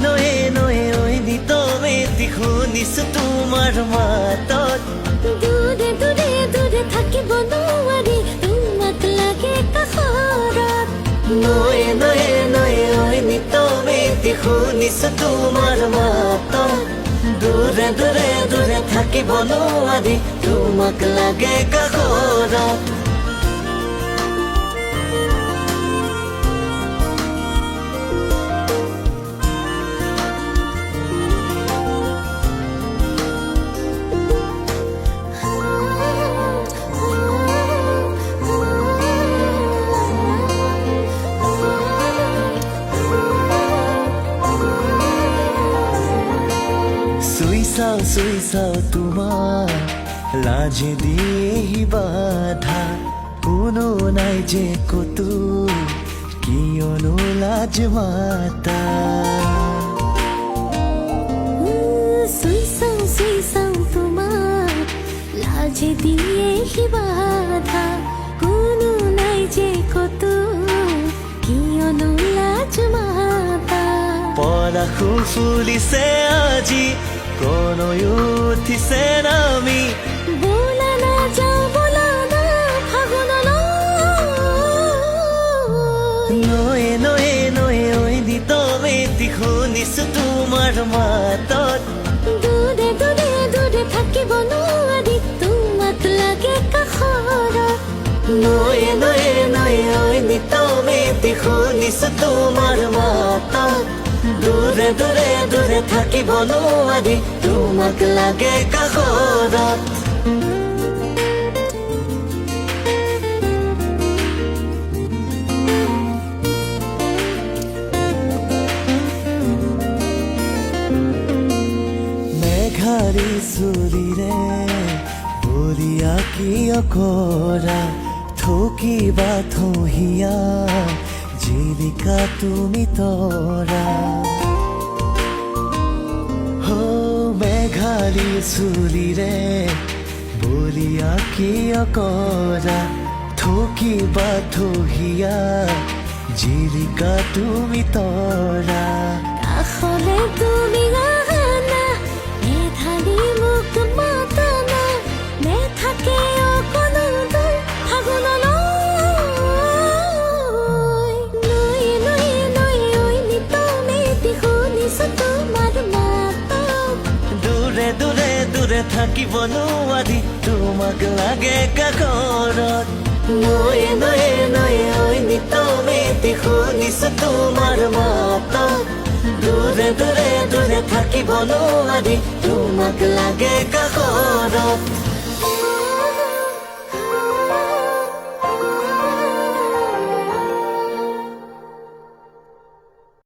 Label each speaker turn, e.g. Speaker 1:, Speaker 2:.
Speaker 1: নয়ে নয়ে ঐ নিতমেতি শুনিছো তোমাৰ মাতত
Speaker 2: দূৰে দূৰে দূৰে থাকিব নোৱাৰি তোমাক লাগে কাষৰত
Speaker 1: নয়ে নয়ে নয়ে ঐ নিতমেতি শুনিছো তোমাৰ মাতত দূৰে দূৰে দূৰে থাকিব নোৱাৰি তোমাক লাগে কাষৰত চুই চাও তোমাৰ লাজে দিয়ে বাধা কোনো নাই যে কতো কিয়নো লাজ মাতা
Speaker 2: চুই চাও তোমাৰ লাজে দিয়ে বাধা কোনো নাই যে কতো কিয়নো লাজ মাতা
Speaker 1: পলাশু ফুলিছে আজি প্ৰণয় উঠিছে নামি
Speaker 2: বোলা না যাও বোলা না ফাগুনলৈ
Speaker 1: নয়ে নয়ে নয়ে ঐ নিতমেতি শুনিছো তোমাৰ মাতত
Speaker 2: দূৰে দূৰে দূৰে থাকিব নোৱাৰি তোমাক লাগে কাষৰত
Speaker 1: নয়ে নয়ে নয়ে ঐ নিতমেতি শুনিছো তোমাৰ মাতত দূৰে দূৰে দূৰে থাকিব নোৱাৰি তোমাক লাগে কাষৰত মেঘাৰী চুলিৰে বলিয়া কিয় কৰা থকিবা থহিয়া জীৱিকা তুমি তৰা মেঘালী চুলিৰে বলিয়া কিয় কৰা থকিবা থহিয়া জীৱিকা তুমি তৰা
Speaker 2: কাষলে তুমি আহা মেধালি মোক মাতা না নেথাকে অকণো দূৰ ফাগুনলৈ নয়ে নয়ে নয়ে ঐ নিতমেতি শুনিছো তোমাৰ মাতত
Speaker 1: দূৰে দূৰে দূৰে থাকিব নোৱাৰি তোমাক লাগে কাষৰত নয়ে নয়ে নয়ে ঐ নিতমেতি শুনিছো তোমাৰ মাতত দূৰে দূৰে দূৰে থাকিব নোৱাৰি তোমাক লাগে কাষৰত